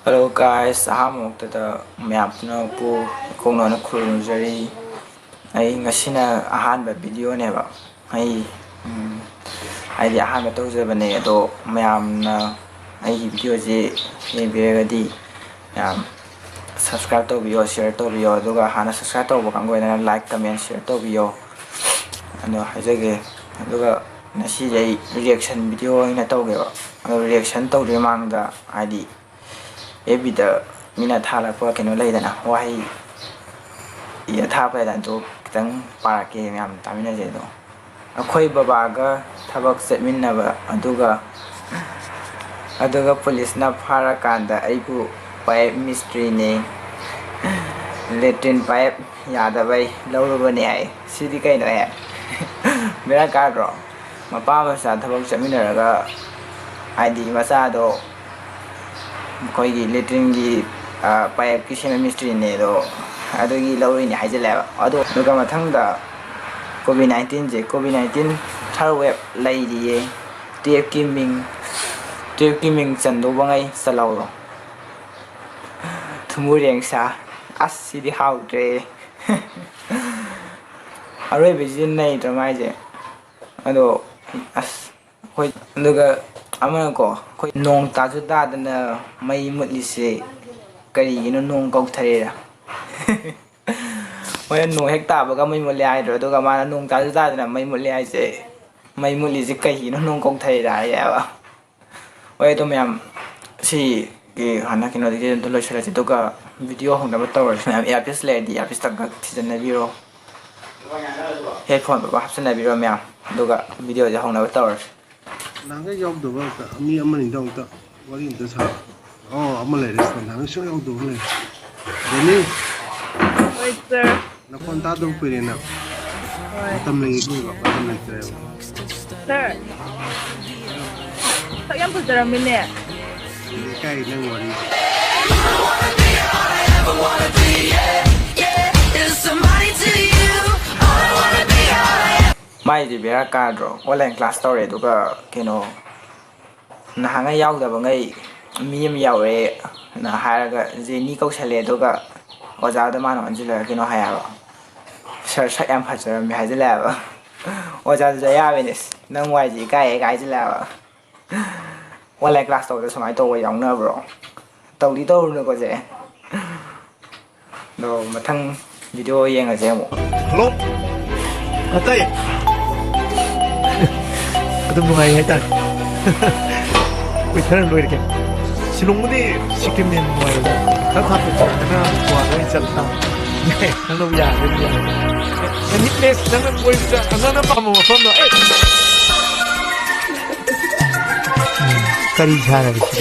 Hello guys, ahamoktada mayapna po kongno na khurunjari ai ngasina ahanba video neba ai ai di ahanba tawjabane ado mayamna ai video je yebiragadi yam subscribe tawbiyo share tawbiyo aduga hana subscribe tawba kanggoina like comment share tawbiyo ado hajage aduga nasi jai reaction video ina tawgeba ado reaction tawde mangda ai Ebida mina thala po keno laidana wahi iya thapa dan to kitang parake myam tamina je do akhoi baba ga thabak setminna ba aduga police na phara kanda aibu pipe mystery ne latin pipe yada bai lawruba ne ai sidi kai no ai mera ka ro mapa ma sa thabak setminna ga ID masa do koigi letting pipe ki sema mystery ne do adogi lawri ni haijala ado nuga mathangda covid-19 je covid-19 third wave laidi tf kiming chando bangai salaw thumureng sa asidi hautre aroi bijin nei tramai je ado as hoi nuga amana ko khoi nong ta ju da dana mai mutli se kari gino nong kau tharera hoy nong hek ta ba ga mai mutli ai do ga mana nong ta ju da dana mai mutli ai se mai mutli se kai gino nong kau tharera ya ba hoy to myam si ke hana kino de to lo shara si to ga video hong da ba tawar myam earpiece le di earpiece ta ga thijan na biro headphone ba hapsan na biro myam do ga video ja hong na ba tawar nanga yaudaba mi amani dawta wari inta sa amale restaurant nanga so yaudaba le deni Wait sir na konta do pirena tam le ni ba tam le tre sir sayang pagdaramine kai nang wari mai di bera kadro online class tore duga keno na hanga yaudaba ngai mi am yaure na haraga jeni kausale duga oja da mano anjila keno hayaba sir sa yam phajara mi hajila ba oja da ya benes nang wai ji kai jila ba online class tore samai to wa yaung na bro tawli to na ko je do mathang video yeng a je mo hello atai 어떤 분이 일단 저는 뭐 이렇게 신혼문이 시키는 거예요. 다 하나 좋아하는 있잖아. 네, 너무 야, 너무 야. 근데 나는 뭐 진짜 하나는 밤을 먹었나? 까리 잘하는 시대.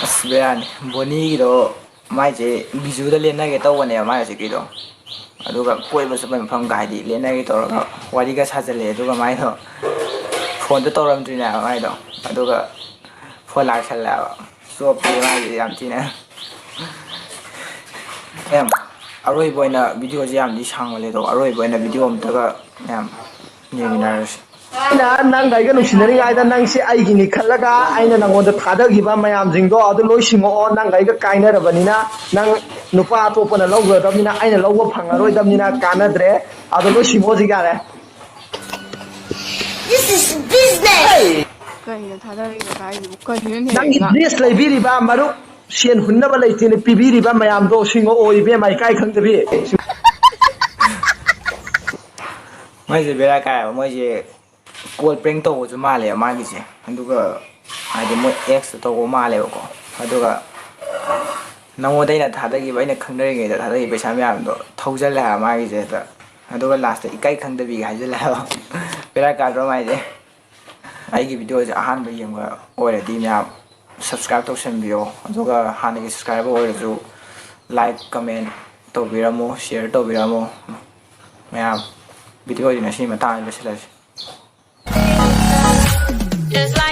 asbeani boni do mai je bizu da lena ge tawone mai je kido aduga koi ba sabai pham ga di lena ge tor wari ga sajale aduga mai do phone to toram trina mai do aduga phone la chala so pe mai yam tina em aroi boina video je yam di sangale do aroi boina video am taga yam yeminars nang gai ga nusinari ai da nang se ai gi ni khalaga aina nang on da thada gi ba mayam jing do adu loi simo o nang gai ga kaina rabanina nang nupa to pana log ga damina aina log ba phangaroi damina kana dre adu loi simo ji ga re This is business. kaya thadari ga kai bu kai ne nang gi dress lai bi ri ba maru sien hunna ba lai tine pi bi ri ba mayam do singo o ibe mai kai khang de bi mai je bera kai mai je cold prank to ju ma le ma gi je aduga ai mo x to go ma le ko aduga namo dai na thada gi bai na khangnari ge da thada gi paisa myam do thoujal la ma gi je da aduga last ta ikai khang da bi ga je la bera ka ro mai je ai gi video je ahan ba yeng ga ore di myam subscribe to sen bio aduga han gi subscribe ore ju like comment to biramo share to biramo myam video ni na si ma ta ni ba sila Just like